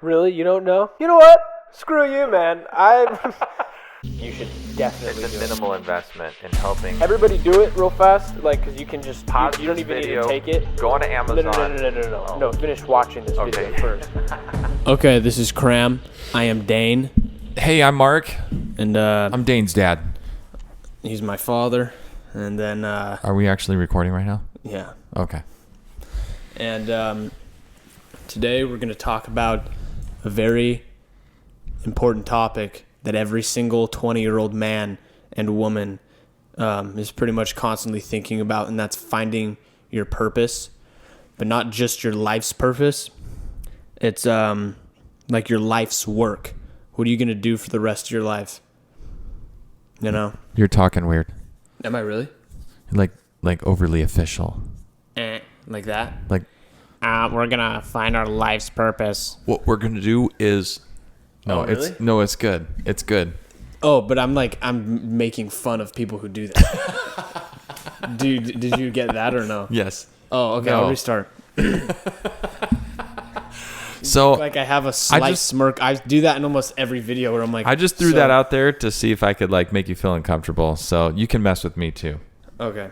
Really? You don't know? You know what? Screw you, man. You should definitely It's a do it. minimal investment in helping. Everybody do it real fast, like, because you can just Pause you don't this even video, need to take it. Go on to Amazon. No. No, finish watching this Okay. video first. Okay, this is Cram. I am Dane. Hey, I'm Mark. And I'm Dane's dad. he's my father. And then, Are we actually recording right now? yeah. Okay. And today we're going to talk about a very important topic that every single 20-year-old man and woman is pretty much constantly thinking about, and that's finding your purpose, but not just your life's purpose. It's like your life's work. What are you going to do for the rest of your life? You know? You're talking weird. Am I really? Like overly official. Like that? Like We're going to find our life's purpose. what we're going to do is Oh, really? it's good. It's good. Oh, but I'm making fun of people who do that. Dude, did you get that or no? Yes. Oh, okay. No. I'll restart. So Like I have a slight smirk. I do that in almost every video where I'm like. I just threw so- that out there to see if I could like make you feel uncomfortable. So you can mess with me too. Okay.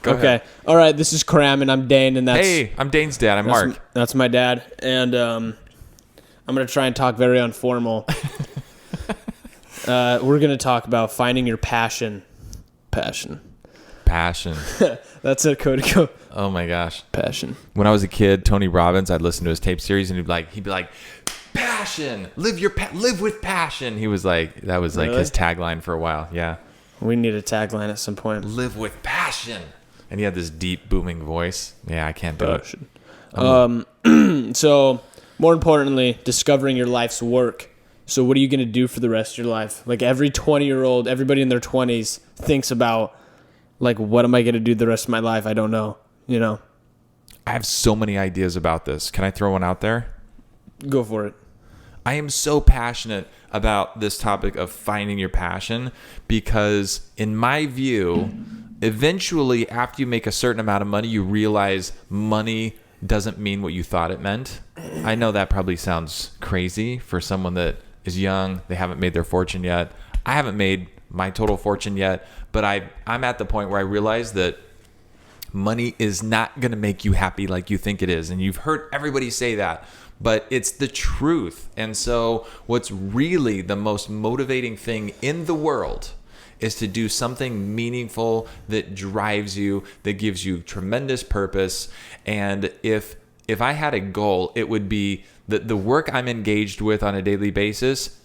Go Okay. ahead. All right. This is Cram, and I'm Dane, and that's Hey, I'm Dane's dad. I'm Mark. That's my dad, and I'm gonna try and talk very informal. We're gonna talk about finding your passion. Passion. That's a Cody. Oh my gosh. Passion. When I was a kid, Tony Robbins, I'd listen to his tape series and he'd be like, passion, live with passion. He was like, that was like Really? his tagline for a while. Yeah. We need a tagline at some point. Live with passion. And he had this deep booming voice. Yeah, I can't do Passion. So, more importantly, discovering your life's work. So, what are you going to do for the rest of your life? Like every 20-year-old, everybody in their 20s thinks about, like, what am I going to do the rest of my life? I don't know. You know? I have so many ideas about this. Can I throw one out there? Go for it. I am so passionate about this topic of finding your passion because, in my view, eventually, after you make a certain amount of money, you realize money doesn't mean what you thought it meant. I know that probably sounds crazy for someone that is young. They haven't made their fortune yet. I haven't made my total fortune yet, but I'm at the point where I realize that money is not going to make you happy like you think it is. And you've heard everybody say that, but it's the truth. And so what's really the most motivating thing in the world is to do something meaningful that drives you, that gives you tremendous purpose. And if I had a goal, it would be that the work I'm engaged with on a daily basis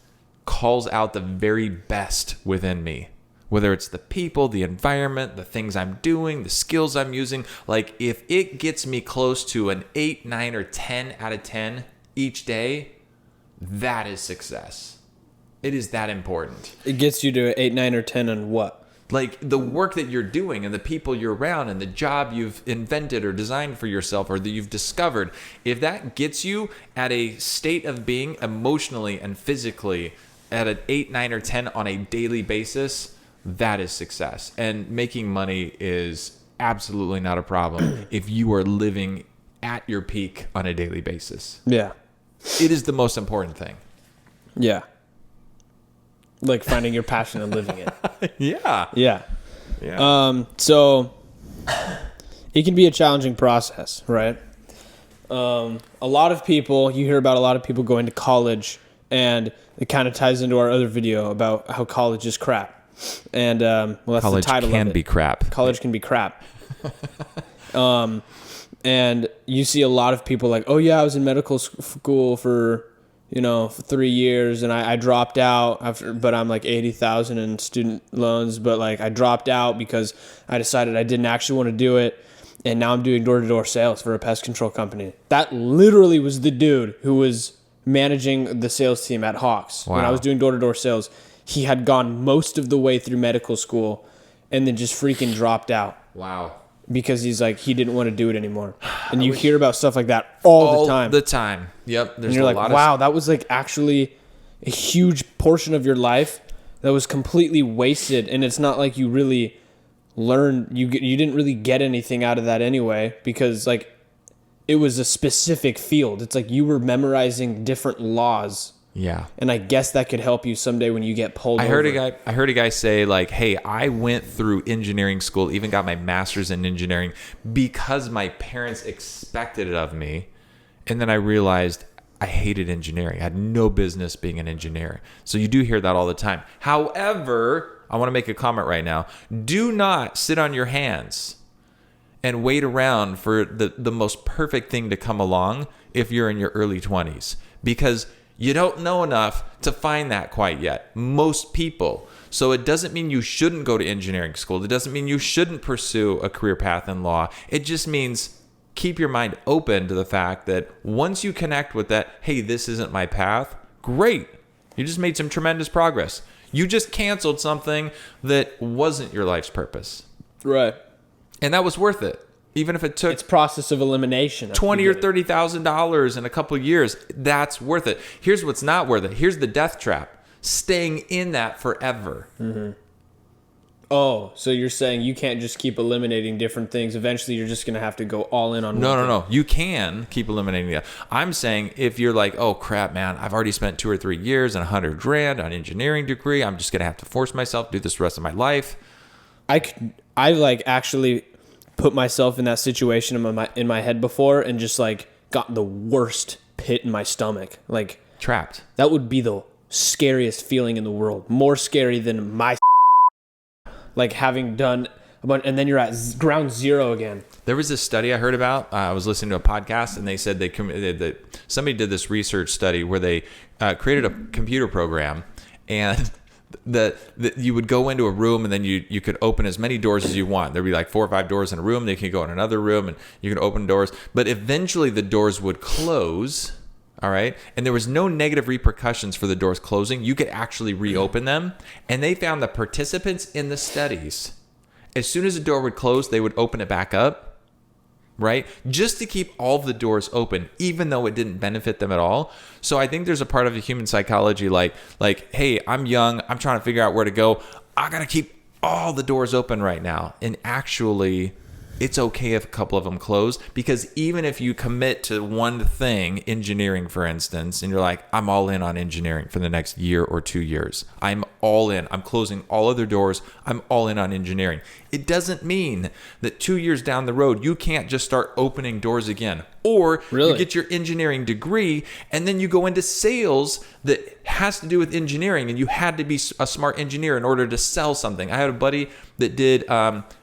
calls out the very best within me. Whether it's the people, the environment, the things I'm doing, the skills I'm using. Like if it gets me close to an 8, 9, or 10 out of 10 each day, that is success. It is that important. It gets you to 8, 9, or 10 on what? Like the work that you're doing and the people you're around and the job you've invented or designed for yourself or that you've discovered, if that gets you at a state of being emotionally and physically at an 8, 9, or 10 on a daily basis, that is success. And making money is absolutely not a problem if you are living at your peak on a daily basis. Yeah. It is the most important thing. Yeah. Like finding your passion and living it. Yeah. Yeah. Yeah. So it can be a challenging process, right? A lot of people, you hear about a lot of people going to college, and it kind of ties into our other video about how college is crap. And well, that's College the title of it. can be crap. College can be crap. And you see a lot of people like, oh yeah, I was in medical school for 3 years, and I dropped out after, but I'm like 80,000 in student loans, but like I dropped out because I decided I didn't actually want to do it, and now I'm doing door-to-door sales for a pest control company. That literally was the dude who was managing the sales team at Hawks. When I Wow. was doing door-to-door sales. He had gone most of the way through medical school and then just freaking dropped out. Wow. Because he's like, he didn't want to do it anymore. And you hear about stuff like that all the time. All the time. Yep. There's And you're a like, lot wow, that was like actually a huge portion of your life that was completely wasted. And it's not like you really learned, you didn't really get anything out of that anyway, because like it was a specific field. It's like you were memorizing different laws. Yeah. And I guess that could help you someday when you get pulled I over. heard a guy say like, "Hey, I went through engineering school, even got my master's in engineering because my parents expected it of me." And then I realized I hated engineering. I had no business being an engineer. So you do hear that all the time. However, I want to make a comment right now. Do not sit on your hands and wait around for the most perfect thing to come along if you're in your early 20s, because you don't know enough to find that quite yet. Most people. So it doesn't mean you shouldn't go to engineering school. It doesn't mean you shouldn't pursue a career path in law. It just means keep your mind open to the fact that once you connect with that, hey, this isn't my path, great. You just made some tremendous progress. You just canceled something that wasn't your life's purpose. Right. And that was worth it. Even if it took It's process of elimination. $20,000 or $30,000 in a couple of years, that's worth it. Here's what's not worth it. Here's the death trap. Staying in that forever. Mm-hmm. Oh, so you're saying you can't just keep eliminating different things. Eventually, you're just going to have to go all in on one thing. No. You can keep eliminating that. I'm saying if you're like, oh crap, man, I've already spent 2 or 3 years and $100,000 on an engineering degree. I'm just going to have to force myself to do this the rest of my life. I like actually put myself in that situation in my head before and just like got the worst pit in my stomach. Like Trapped. that would be the scariest feeling in the world. More scary than my like having done a bunch, and then you're at ground zero again. There was this study I heard about. I was listening to a podcast, and they said that somebody did this research study where they created a computer program, and that you would go into a room, and then you could open as many doors as you want. There'd be like 4 or 5 doors in a room. They could go in another room, and you could open doors. But eventually, the doors would close. All right. And there was no negative repercussions for the doors closing. You could actually reopen them. And they found the participants in the studies, as soon as the door would close, they would open it back up, right? Just to keep all of the doors open, even though it didn't benefit them at all. So I think there's a part of the human psychology like, hey, I'm young. I'm trying to figure out where to go. I got to keep all the doors open right now. And actually, it's okay if a couple of them close, because even if you commit to one thing, engineering, for instance, and you're like, I'm all in on engineering for the next year or 2 years. I'm all in. I'm closing all other doors. I'm all in on engineering. It doesn't mean that 2 years down the road, you can't just start opening doors again. Or Really? You get your engineering degree and then you go into sales that has to do with engineering, and you had to be a smart engineer in order to sell something. I had a buddy that did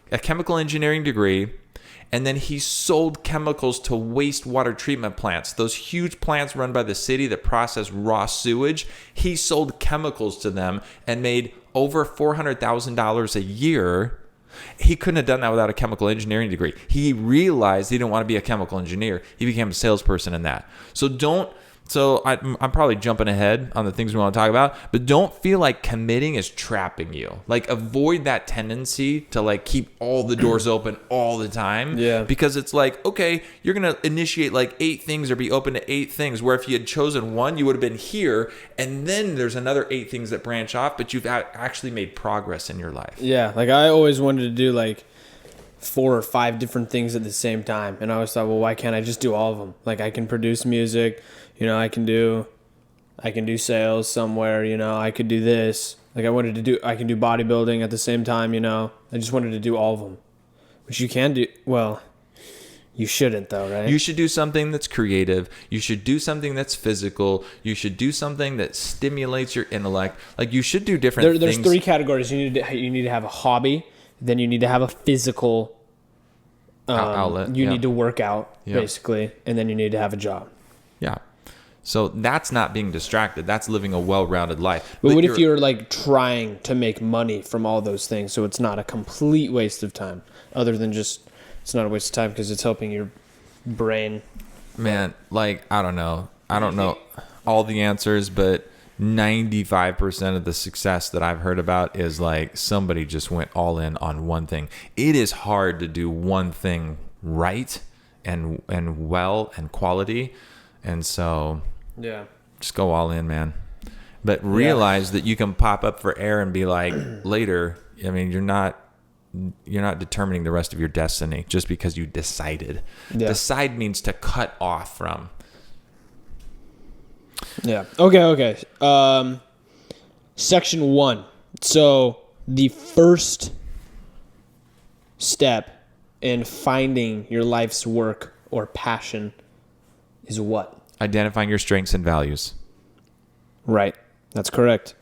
a chemical engineering degree, and then he sold chemicals to wastewater treatment plants, those huge plants run by the city that process raw sewage. He sold chemicals to them and made over $400,000 a year. He couldn't have done that without a chemical engineering degree. He realized he didn't want to be a chemical engineer. He became a salesperson in that. So I'm probably jumping ahead on the things we want to talk about, but don't feel like committing is trapping you. Like, avoid that tendency to like keep all the doors open all the time. Yeah. Because it's like, okay, you're going to initiate like 8 things or be open to 8 things, where if you had chosen one, you would have been here. And then there's another 8 things that branch off, but you've actually made progress in your life. Yeah, like I always wanted to do like 4 or 5 different things at the same time, and I always thought, well, why can't I just do all of them? Like I can produce music, I can do sales somewhere, I could do this. Like I can do bodybuilding at the same time, I just wanted to do all of them, which you can do. Well, you shouldn't though, right? You should do something that's creative. You should do something that's physical. You should do something that stimulates your intellect. Like, you should do different things. There's 3 categories. You need to have a hobby, then you need to have a physical outlet. You need to work out, basically, and then you need to have a job. Yeah. So that's not being distracted. That's living a well-rounded life. But what if you're like trying to make money from all those things, so it's not a complete waste of time, other than just it's not a waste of time because it's helping your brain. Man, like, I don't know all the answers, but 95% of the success that I've heard about is like somebody just went all in on one thing. It is hard to do one thing right and well and quality. And so Yeah. just go all in, man. But realize that you can pop up for air and be like, later, I mean, you're not determining the rest of your destiny just because you decided. Yeah. Decide means to cut off from. Yeah. Okay. Section 1. So the first step in finding your life's work or passion is what? Identifying your strengths and values. Right. That's correct.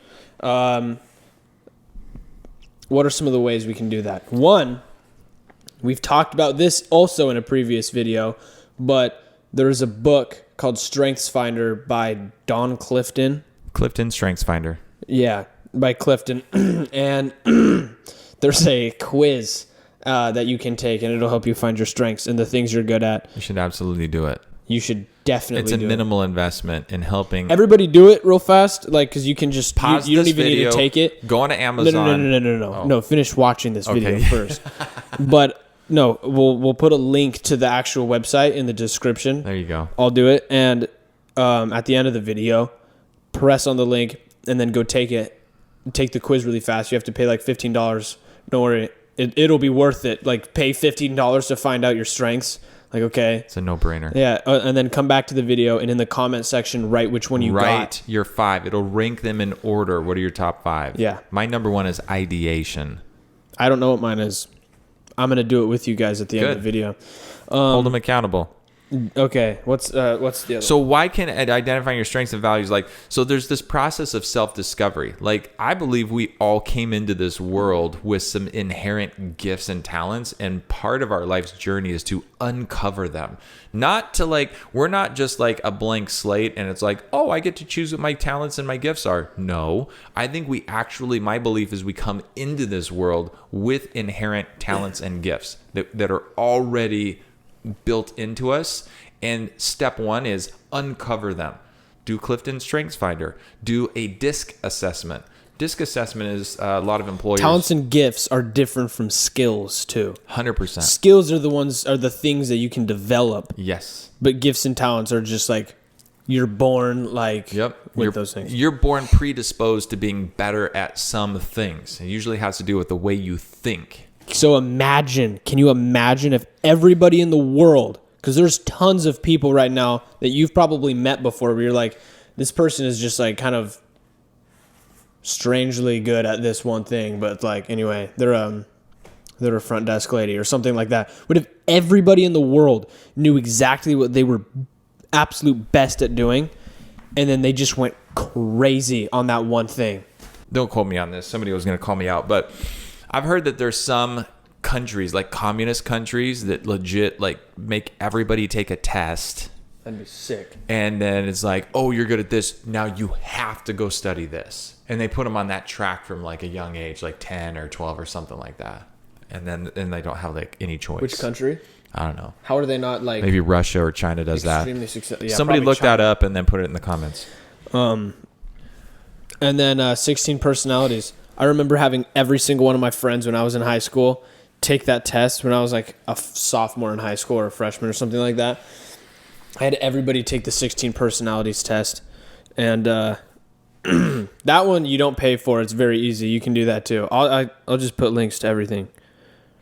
What are some of the ways we can do that? One, we've talked about this also in a previous video, but there's a book called Strengths Finder by Don Clifton. Clifton Strengths Finder. Yeah, by Clifton. And there's a quiz that you can take, and it'll help you find your strengths and the things you're good at. You should absolutely do it. You should definitely It's a minimal investment in helping. Everybody do it real fast, like, because you can just Pause you don't this even need video, to take it. Go on to Amazon. No. Oh. No, finish watching this video Okay. first. But no, we'll put a link to the actual website in the description. There you go. I'll do it, and at the end of the video, press on the link and then go take the quiz really fast. You have to pay like $15. Don't worry, it'll be worth it. Like, pay $15 to find out your strengths. Like, okay. It's a no-brainer. Yeah, and then come back to the video and in the comment section write which one you got. Write your 5. It'll rank them in order. What are your top 5? Yeah. My number 1 is ideation. I don't know what mine is. I'm gonna do it with you guys at the end of the Good. video. Hold them accountable. Okay, what's the other? So why can identifying your strengths and values, so there's this process of self-discovery. Like, I believe we all came into this world with some inherent gifts and talents, and part of our life's journey is to uncover them. Not to we're not just like a blank slate and it's like, oh, I get to choose what my talents and my gifts are. No, I think my belief is we come into this world with inherent talents and gifts that are already built into us, and step 1 is uncover them. Do Clifton Strengths Finder. Do a DISC assessment. DISC assessment is a lot of employers. Talents and gifts are different from skills too. 100%. Skills are the things that you can develop. Yes. But gifts and talents are just like you're born with those things. You're born predisposed to being better at some things. It usually has to do with the way you think. So can you imagine if everybody in the world, because there's tons of people right now that you've probably met before where you're like, this person is just like kind of strangely good at this one thing, but like, anyway, they're a front desk lady or something like that. What if everybody in the world knew exactly what they were absolute best at doing, and then they just went crazy on that one thing? Don't quote me on this. Somebody was going to call me out, but I've heard that there's some countries, like communist countries, that legit make everybody take a test. That'd be sick. And then it's like, oh, you're good at this. Now you have to go study this. And they put them on that track from like a young age, like 10 or 12 or something like that. And then they don't have any choice. Which country? I don't know. How are they not Maybe Russia or China does that. Successful. Yeah, somebody look China. that up and then put it in the comments. And then 16 personalities. I remember having every single one of my friends when I was in high school take that test when I was like a sophomore in high school or a freshman or something like that. I had everybody take the 16 personalities test. And that one you don't pay for. It's very easy. You can do that too. I'll just put links to everything.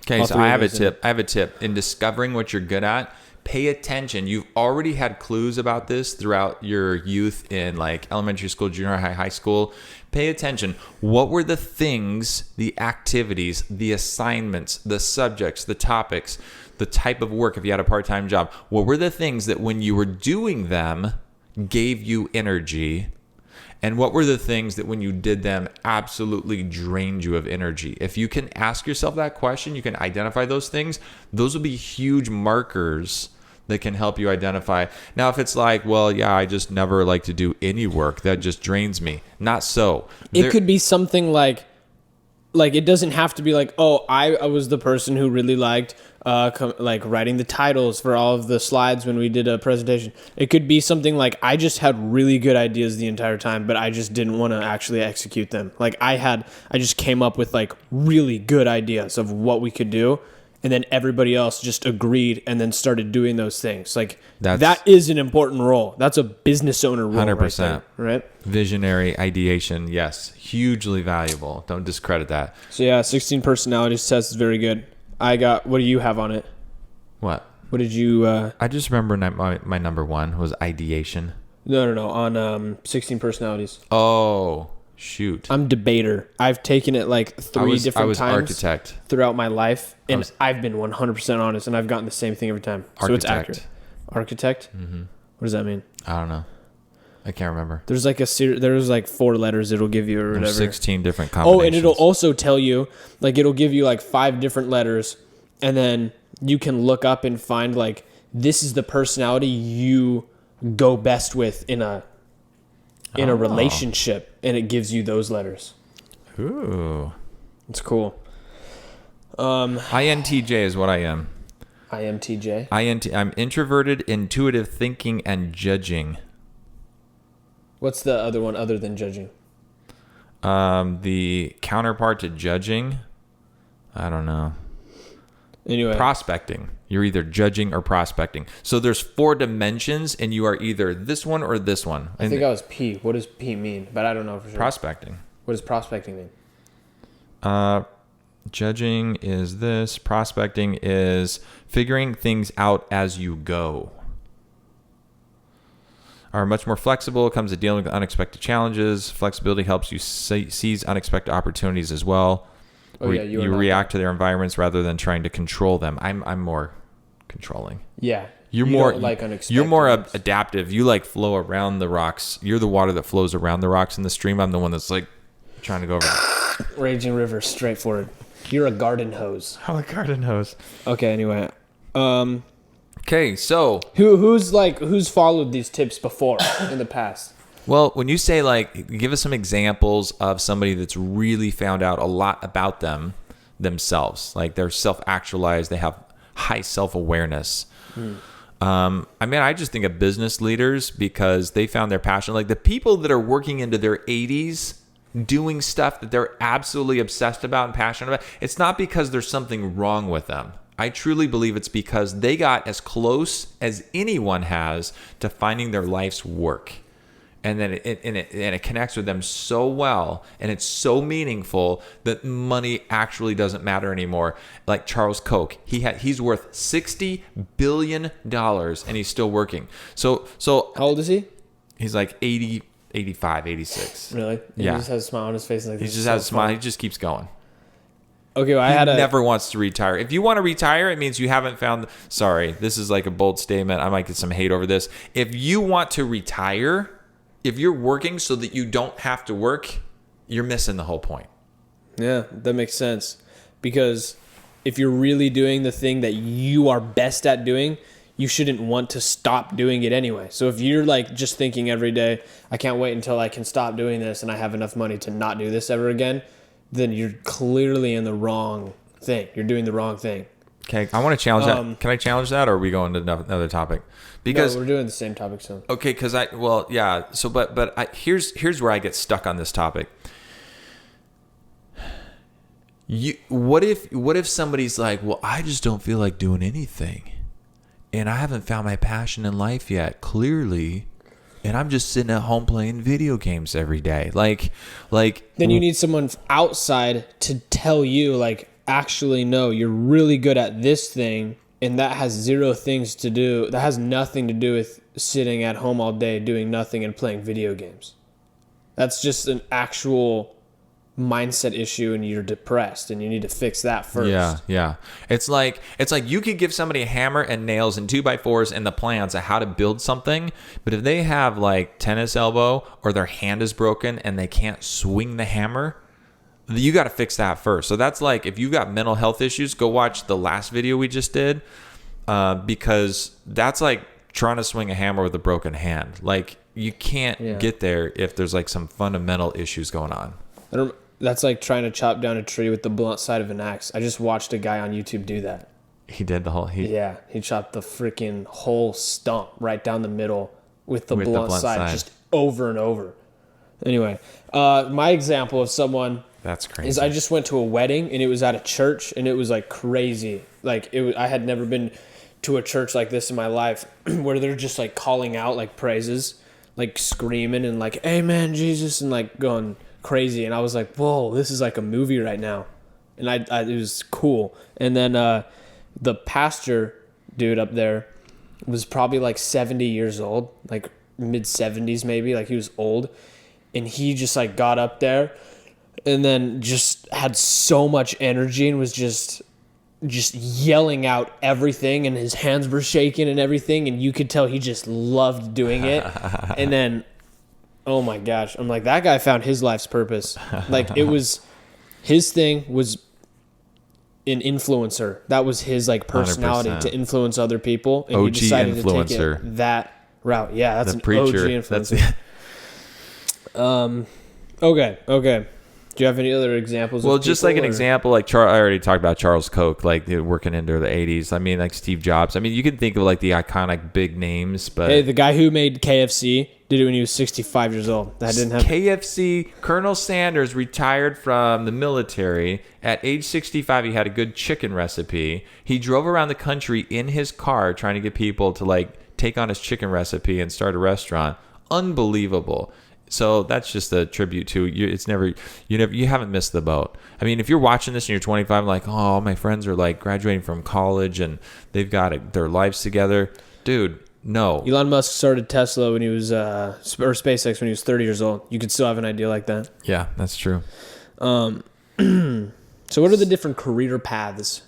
Okay, so I have a tip. In discovering what you're good at, pay attention. You've already had clues about this throughout your youth in like elementary school, junior high, high school. Pay attention. What were the things, the activities, the assignments, the subjects, the topics, the type of work if you had a part-time job? What were the things that when you were doing them gave you energy? And what were the things that when you did them absolutely drained you of energy? If you can ask yourself that question, you can identify those things. Those will be huge markers that can help you identify. Now, if it's like, well, yeah, I just never like to do any work. That just drains me. Not so. It could be something like it doesn't have to be like, oh, I was the person who really liked writing the titles for all of the slides when we did a presentation. It could be something like I just had really good ideas the entire time, but I just didn't want to actually execute them. Like I just came up with like really good ideas of what we could do, and then everybody else just agreed and then started doing those things. Like That's- that is an important role. That's a business owner role. 100%. Right? Visionary ideation, yes, hugely valuable. Don't discredit that. So yeah, 16 personalities test is very good. What do you have on it? What? What did you I just remember my number one was ideation. No, on 16 personalities. Oh, shoot. I'm debater. I've taken it like three different I was times architect. throughout my life, and I've been 100% honest, and I've gotten the same thing every time. So it's Architect. accurate. Architect? Mm-hmm. What does that mean? I don't know. I can't remember. There's like there's like 4 letters it'll give you or whatever. There's 16 different combinations. Oh, and it'll also tell you, like it'll give you like 5 different letters, and then you can look up and find like this is the personality you go best with in a relationship, and it gives you those letters. Ooh. It's cool. INTJ is what I am. IMTJ? I'm introverted, intuitive thinking, and judging. What's the other one other than judging? The counterpart to judging, I don't know. Anyway. Prospecting. You're either judging or prospecting. So there's 4 dimensions, and you are either this one or this one. I think I was P. What does P mean? But I don't know for sure. Prospecting. What does prospecting mean? Judging is this. Prospecting is figuring things out as you go. Are much more flexible. Comes to dealing with unexpected challenges. Flexibility helps you seize unexpected opportunities as well. You react to their environments rather than trying to control them. I'm more controlling. Yeah. You're you more don't like unexpected. You're more adaptive. You like flow around the rocks. You're the water that flows around the rocks in the stream. I'm the one that's like trying to go over. Raging river, straight forward. You're a garden hose. I'm a garden hose. Okay. Anyway. Okay, so who's followed these tips before in the past? well, when you say like, give us some examples of somebody that's really found out a lot about themselves, like they're self-actualized, they have high self-awareness. I just think of business leaders because they found their passion. Like the people that are working into their 80s doing stuff that they're absolutely obsessed about and passionate about, it's not because there's something wrong with them. I truly believe it's because they got as close as anyone has to finding their life's work. And then it connects with them so well, and it's so meaningful that money actually doesn't matter anymore. Like Charles Koch, he's worth $60 billion, and he's still working. So How old is he? he's like 80, 85, 86. Really? Yeah. He just has a smile on his face. Like, He just has a smile. He just keeps going. Okay, well, He never wants to retire. If you want to retire, it means you haven't found. Sorry, this is like a bold statement. I might get some hate over this. If you want to retire, if you're working so that you don't have to work, you're missing the whole point. Yeah, that makes sense. Because if you're really doing the thing that you are best at doing, you shouldn't want to stop doing it anyway. So if you're like just thinking every day, I can't wait until I can stop doing this and I have enough money to not do this ever again, then you're clearly in the wrong thing. You're doing the wrong thing. Okay, I want to challenge that. Can I challenge that, or are we going to another topic? Because no, we're doing the same topic soon. Okay, because yeah. So, here's where I get stuck on this topic. What if somebody's like, well, I just don't feel like doing anything, and I haven't found my passion in life yet, clearly, and I'm just sitting at home playing video games every day, like. Then you need someone outside to tell you, like, actually, no, you're really good at this thing, and that has that has nothing to do with sitting at home all day doing nothing and playing video games. That's just an actual mindset issue, and you're depressed, and you need to fix that first. Yeah. It's like you could give somebody a hammer and nails and 2x4s and the plans of how to build something, but if they have like tennis elbow or their hand is broken and they can't swing the hammer, you got to fix that first. So that's like, if you've got mental health issues, go watch the last video we just did, because that's like trying to swing a hammer with a broken hand. Like, you can't get there if there's like some fundamental issues going on. That's like trying to chop down a tree with the blunt side of an axe. I just watched a guy on YouTube do that. He did the whole... Yeah, he chopped the freaking whole stump right down the middle with the blunt side just over and over. Anyway, my example of someone That's crazy. is I just went to a wedding and it was at a church and it was like crazy. Like I had never been to a church like this in my life where they're just like calling out like praises, like screaming and like, amen, Jesus, and like going crazy. And I was like, whoa, this is like a movie right now. And it was cool. And then the pastor dude up there was probably like 70 years old, like mid 70s maybe, like he was old. And he just like got up there and then just had so much energy and was just yelling out everything, and his hands were shaking and everything, and you could tell he just loved doing it. And then, oh my gosh, I'm like, that guy found his life's purpose. Like, it was, his thing was an influencer. That was his like personality 100%. to influence other people, and OG he decided influencer. to take it that route. Yeah, that's The an preacher. OG influencer. Okay. Do you have any other examples? Well, of just people, like an or? example, like I already talked about Charles Koch, like working into the 80s. I mean, like Steve Jobs. I mean, you can think of like the iconic big names, but Hey, the guy who made KFC did it when he was 65 years old. That didn't happen. KFC, Colonel Sanders retired from the military. At age 65, he had a good chicken recipe. He drove around the country in his car trying to get people to like take on his chicken recipe and start a restaurant. Unbelievable. So that's just a tribute to you. It's never, you haven't missed the boat. I mean, if you're watching this and you're 25, like, oh, my friends are like graduating from college and they've got their lives together. Dude, no. Elon Musk started Tesla when he was, or SpaceX when he was 30 years old. You could still have an idea like that. Yeah, that's true. So what are the different career paths?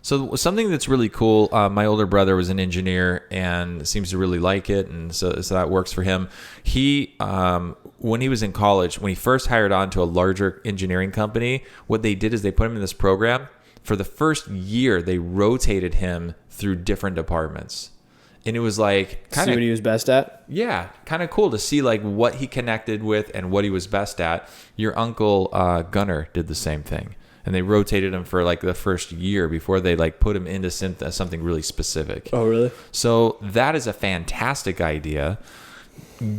So something that's really cool, my older brother was an engineer and seems to really like it, and so that works for him. He, when he was in college, when he first hired on to a larger engineering company, what they did is they put him in this program. For the first year, they rotated him through different departments. And it was like See what he was best at? yeah, kind of cool to see like what he connected with and what he was best at. Your uncle Gunnar did the same thing. And they rotated him for like the first year before they like put him into something really specific. Oh, really? So that is a fantastic idea.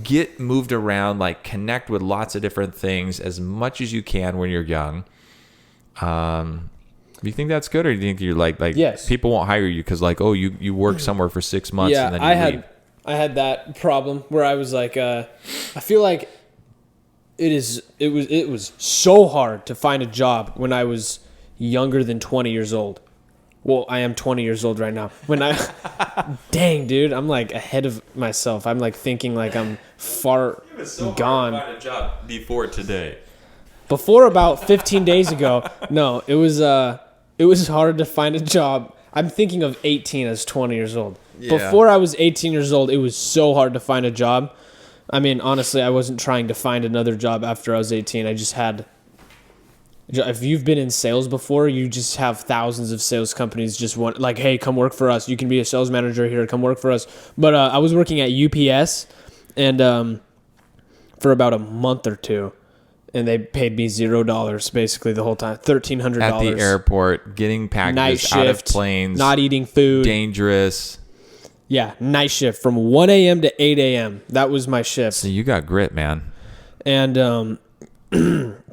Get moved around, like connect with lots of different things as much as you can when you're young. Do you think that's good, or do you think you're like yes. people won't hire you because like, oh, you work somewhere for 6 months Yeah, and then you leave? I had that problem where I was like, I feel like it was so hard to find a job when I was younger than 20 years old. Well, I am 20 years old right now. Dang, dude, I'm like ahead of myself. I'm like thinking like I'm far gone. Hard to find a job before today. Before about 15 days ago, no, it was hard to find a job. I'm thinking of 18 as 20 years old. Yeah. Before I was 18 years old, it was so hard to find a job. I mean, honestly, I wasn't trying to find another job after I was 18. I just had... If you've been in sales before, you just have thousands of sales companies just want, like, hey, come work for us. You can be a sales manager here. Come work for us. But I was working at UPS and for about a month or two, and they paid me $0 basically the whole time. $1,300 At the airport, getting packages night shift, out of planes, not eating food, dangerous. Yeah, night shift from 1 a.m. to 8 a.m. That was my shift. So you got grit, man. And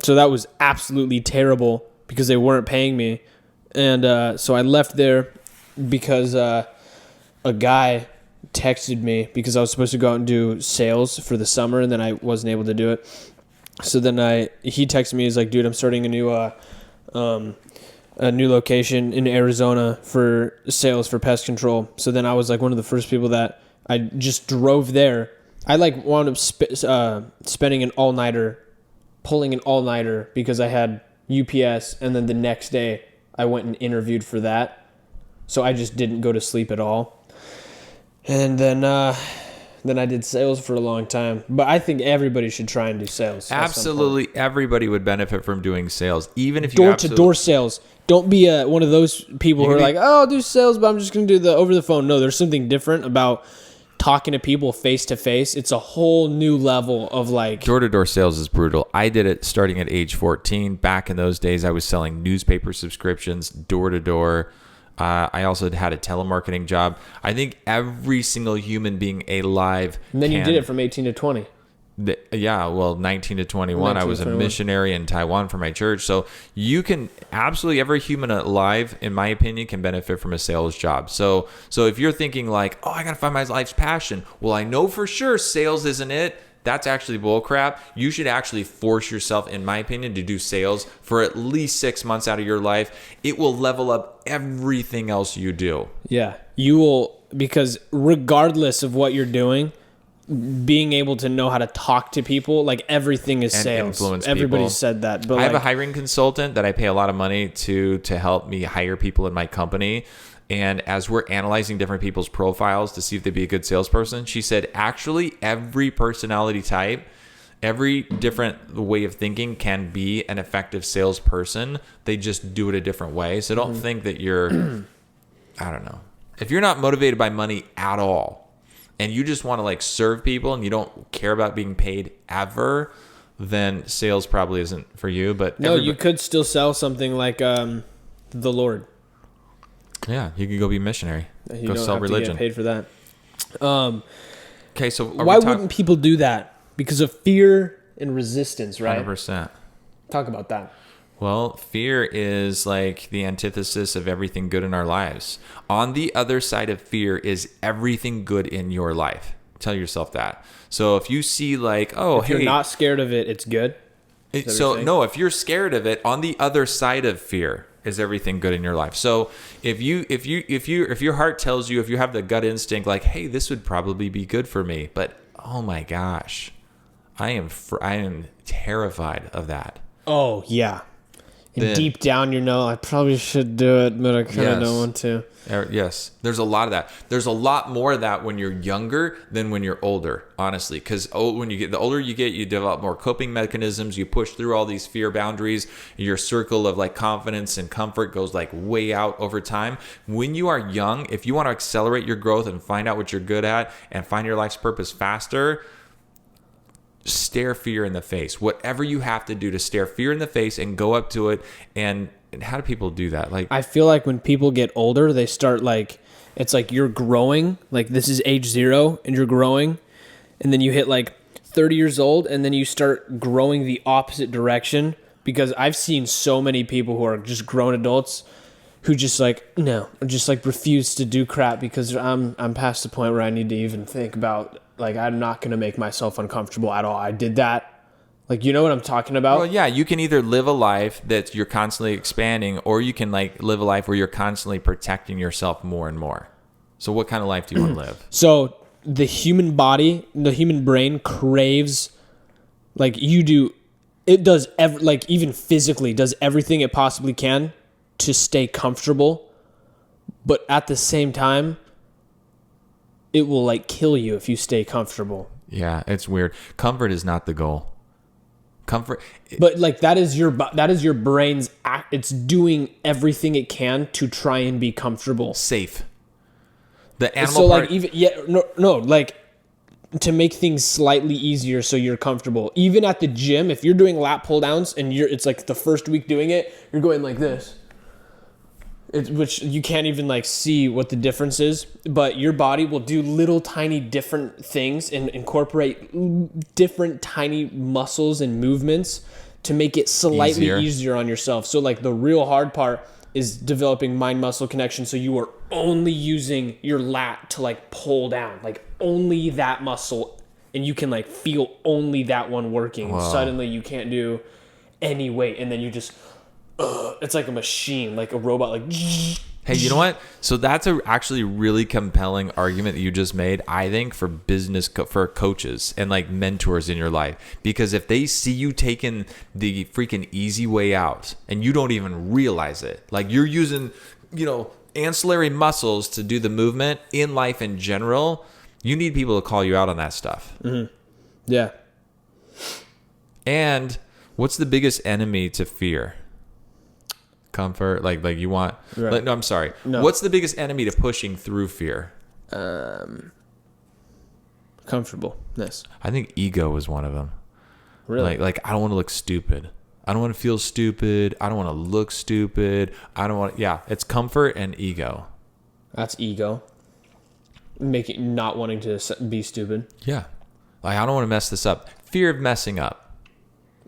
so that was absolutely terrible because they weren't paying me. And so I left there because a guy texted me because I was supposed to go out and do sales for the summer, and then I wasn't able to do it. So then he texted me. He's like, dude, I'm starting a new location in Arizona for sales for pest control. So then I was like one of the first people that I just drove there. I like wound up spending an all-nighter, pulling an all-nighter because I had UPS, and then the next day I went and interviewed for that. So I just didn't go to sleep at all. And then I did sales for a long time. But I think everybody should try and do sales. Absolutely, everybody would benefit from doing sales, even if you door-to-door sales. Don't be one of those people who are like, oh, I'll do sales, but I'm just going to do the over the phone. No, there's something different about talking to people face to face. It's a whole new level of like... Door-to-door sales is brutal. I did it starting at age 14. Back in those days, I was selling newspaper subscriptions door-to-door. I also had a telemarketing job. I think every single human being alive... And then you did it from 18 to 20. Yeah, well, 19 to 21, I was a 21. missionary in Taiwan for my church. So you can absolutely, every human alive, in my opinion, can benefit from a sales job. So if you're thinking like, oh, I got to find my life's passion. Well, I know for sure sales isn't it. That's actually bullcrap. You should actually force yourself, in my opinion, to do sales for at least 6 months out of your life. It will level up everything else you do. Yeah, you will, because regardless of what you're doing, being able to know how to talk to people, like everything is And sales. influence Everybody people. said that. But I have a hiring consultant that I pay a lot of money to help me hire people in my company. And as we're analyzing different people's profiles to see if they'd be a good salesperson, she said, actually, every personality type, every different way of thinking can be an effective salesperson. They just do it a different way. So don't think that you're, I don't know. If you're not motivated by money at all, and you just want to like serve people and you don't care about being paid ever, then sales probably isn't for you. But no, you could still sell something like the Lord. Yeah, you can go be a missionary. You go don't sell have religion. to get paid for that. Okay, so Why wouldn't people do that? Because of fear and resistance, right? 100%. Talk about that. Well, fear is like the antithesis of everything good in our lives. On the other side of fear is everything good in your life. Tell yourself that. So if you see like, oh, If you're not scared of it, it's good. So no, if you're scared of it, on the other side of fear is everything good in your life. So if your heart tells you, if you have the gut instinct, like, hey, this would probably be good for me, but oh my gosh, I am terrified of that. Oh yeah. And Then- deep down, you know, I probably should do it, but I kind of Yes. don't want to. Yes, there's a lot of that. There's a lot more of that when you're younger than when you're older, honestly. Because when you get the older you get, you develop more coping mechanisms. You push through all these fear boundaries. Your circle of like confidence and comfort goes like way out over time. When you are young, if you want to accelerate your growth and find out what you're good at and find your life's purpose faster, stare fear in the face. Whatever you have to do to stare fear in the face and go up to it. And how do people do that? Like, I feel like when people get older, they start like, it's like you're growing, like this is age 0 and you're growing. And then you hit like 30 years old and then you start growing the opposite direction. Because I've seen so many people who are just grown adults who just like, no, just like refuse to do crap because I'm past the point where I need to even think about, like, I'm not going to make myself uncomfortable at all. I did that. Like, you know what I'm talking about? well, yeah, you can either live a life that you're constantly expanding, or you can like live a life where you're constantly protecting yourself more and more. So what kind of life do you want to live? So the human body, the human brain craves, like you do, it does, like even physically does everything it possibly can to stay comfortable. But at the same time, it will like kill you if you stay comfortable. Yeah, it's weird. Comfort is not the goal. Comfort. But like that is your brain's act. It's doing everything it can to try and be comfortable. Safe. The animal So part. like even no like to make things slightly easier so you're comfortable. Even at the gym, if you're doing lat pull downs and it's like the first week doing it, you're going like this. Which you can't even like see what the difference is, but your body will do little tiny different things and incorporate different tiny muscles and movements to make it slightly easier on yourself. So like the real hard part is developing mind muscle connection. So you are only using your lat to like pull down, like only that muscle, and you can like feel only that one working. Wow. And suddenly you can't do any weight, and then you just it's like a machine, like a robot, like. Hey, you know what? So that's a actually really compelling argument that you just made, I think, for business, for coaches and like mentors in your life. Because if they see you taking the freaking easy way out and you don't even realize it, like you're using, ancillary muscles to do the movement in life in general, you need people to call you out on that stuff. Mm-hmm. Yeah. And what's the biggest enemy to fear? Comfort, like you want. Right. Like, no, I'm sorry. No. What's the biggest enemy to pushing through fear? Comfortableness. I think ego is one of them. Really? Like I don't want to look stupid. I don't want to feel stupid. I don't want to look stupid. I don't want. Yeah, it's comfort and ego. That's ego. Not wanting to be stupid. Yeah, like I don't want to mess this up. Fear of messing up.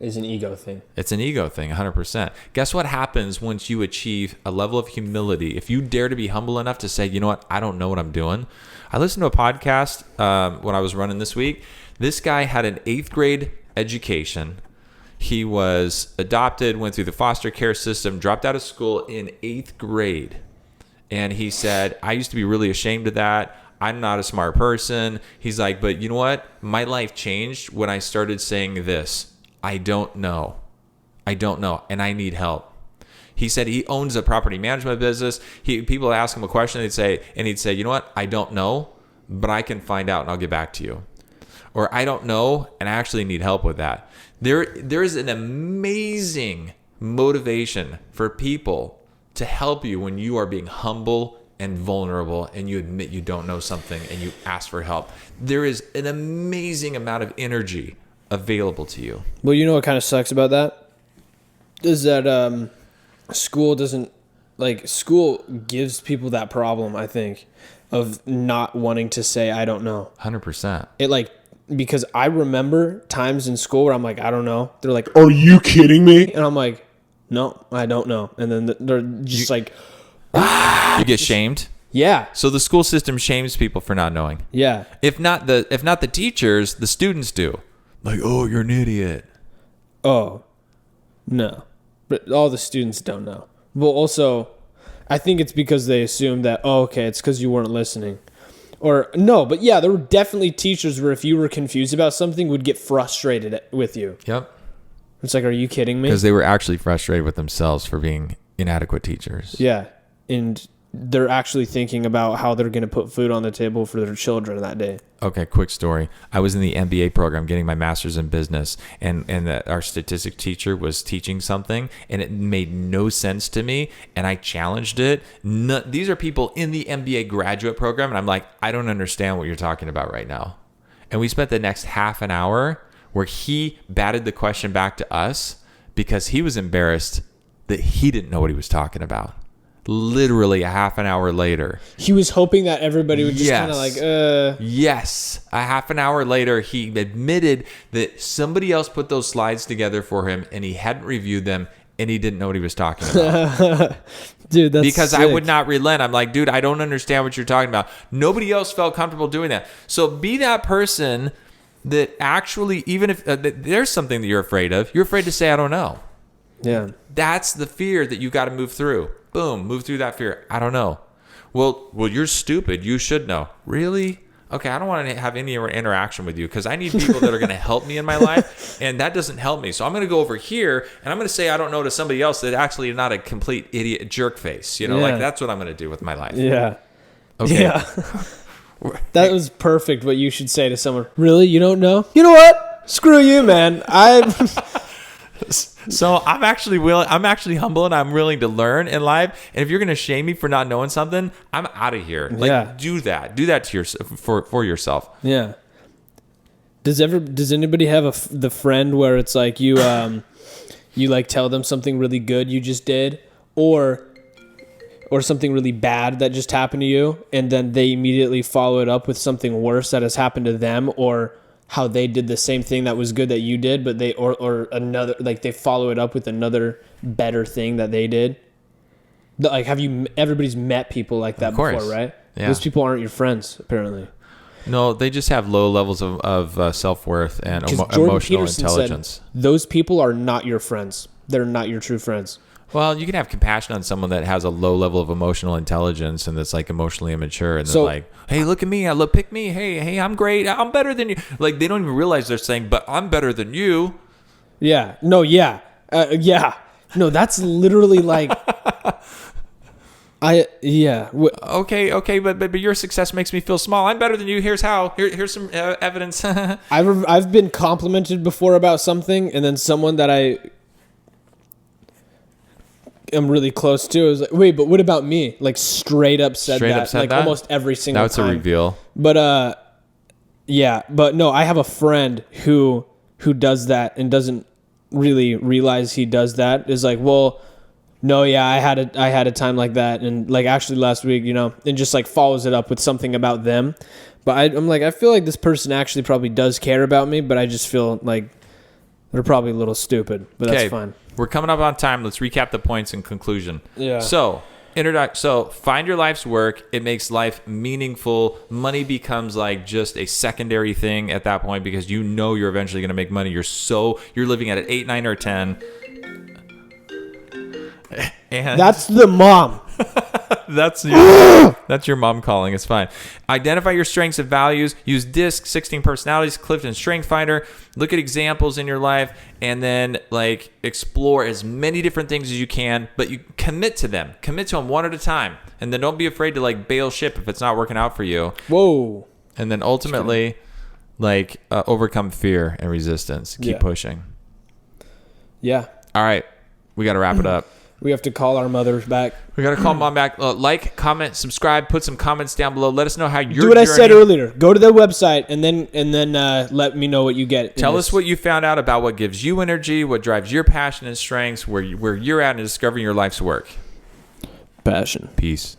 Is an ego thing. It's an ego thing, 100%. Guess what happens once you achieve a level of humility? If you dare to be humble enough to say, you know what, I don't know what I'm doing. I listened to a podcast when I was running this week. This guy had an 8th grade education. He was adopted, went through the foster care system, dropped out of school in 8th grade. And he said, I used to be really ashamed of that. I'm not a smart person. He's like, but you know what? My life changed when I started saying this. I don't know, and I need help. He said he owns a property management business. People ask him a question, he'd say, you know what? I don't know, but I can find out and I'll get back to you. Or I don't know, and I actually need help with that. There is an amazing motivation for people to help you when you are being humble and vulnerable and you admit you don't know something and you ask for help. There is an amazing amount of energy available to you. Well, you know what kind of sucks about that is that school gives people that problem, I think, of not wanting to say I don't know. 100%. Because I remember times in school where I'm like, I don't know. They're like, are you kidding me? And I'm like, no, I don't know. And then they're just like, you get shamed. Yeah. So the school system shames people for not knowing. Yeah. If not the teachers, the students do. Like, oh, you're an idiot. Oh, no. But all the students don't know. Well, also, I think it's because they assume that, oh, okay, it's because you weren't listening. Or, no, but yeah, there were definitely teachers where if you were confused about something, would get frustrated with you. Yep. It's like, are you kidding me? Because they were actually frustrated with themselves for being inadequate teachers. Yeah. And they're actually thinking about how they're going to put food on the table for their children that day. Okay, quick story. I was in the MBA program getting my master's in business, and our statistics teacher was teaching something, and it made no sense to me, and I challenged it. These are people in the MBA graduate program, and I'm like, I don't understand what you're talking about right now. And we spent the next half an hour where he batted the question back to us because he was embarrassed that he didn't know what he was talking about. Literally a half an hour later. He was hoping that everybody would just kind of like, Yes. A half an hour later, he admitted that somebody else put those slides together for him and he hadn't reviewed them and he didn't know what he was talking about. Dude, that's because sick. I would not relent. I'm like, dude, I don't understand what you're talking about. Nobody else felt comfortable doing that. So be that person that actually, even if there's something that you're afraid of, you're afraid to say, I don't know. Yeah. That's the fear that you got to move through. Boom, move through that fear. I don't know. Well, you're stupid. You should know. Really? Okay, I don't want to have any interaction with you because I need people that are going to help me in my life, and that doesn't help me. So I'm going to go over here, and I'm going to say I don't know to somebody else that actually not a complete idiot jerk face. You know, like that's what I'm going to do with my life. Yeah. Okay. Yeah. That was perfect what you should say to someone. Really? You don't know? You know what? Screw you, man. So I'm actually humble and I'm willing to learn in life. And if you're going to shame me for not knowing something, I'm out of here. Like, do that to for yourself. Yeah. Does anybody have the friend where it's like you like tell them something really good you just did or something really bad that just happened to you, and then they immediately follow it up with something worse that has happened to them, or how they did the same thing that was good that you did, but they or another, like they follow it up with another better thing that they did. Like, everybody's met people like that before, right? Yeah. Those people aren't your friends, apparently. No, they just have low levels of self-worth and emotional intelligence. Said, those people are not your friends. They're not your true friends. Well, you can have compassion on someone that has a low level of emotional intelligence and that's like emotionally immature, and they're like, "Hey, look at me! Pick me! Hey, I'm great! I'm better than you!" Like, they don't even realize they're saying, "But I'm better than you." Yeah. No. Yeah. Yeah. No. That's literally like. Okay, but your success makes me feel small. I'm better than you. Here's how. Here's some evidence. I've been complimented before about something, and then someone that I'm really close to is like, wait, but what about me? Like, straight up said that almost every single time. That's a reveal. But yeah, but no, I have a friend who does that and doesn't really realize he does that. Is like, well, no, yeah, I had a time like that, and like actually last week, and just like follows it up with something about them. But I'm like, I feel like this person actually probably does care about me, but I just feel like they're probably a little stupid. But that's fine. We're coming up on time. Let's recap the points in conclusion. Yeah. So, find your life's work. It makes life meaningful. Money becomes like just a secondary thing at that point because you know you're eventually going to make money. You're living at an 8, 9, or 10. And That's the mom. that's your mom calling. It's fine. Identify your strengths and values. Use DISC, 16 personalities, Clifton Strength Finder. Look at examples in your life, and then like explore as many different things as you can. But you commit to them. Commit to them one at a time, and then don't be afraid to like bail ship if it's not working out for you. Whoa. And then ultimately, like overcome fear and resistance. Keep pushing. Yeah. All right, we got to wrap it up. We have to call our mothers back. We got to call mom back. Like, comment, subscribe, put some comments down below. Let us know how you're do what I said earlier. Go to their website and then let me know what you get. Tell us what you found out about what gives you energy, what drives your passion and strengths, where you're at in discovering your life's work. Passion. Peace.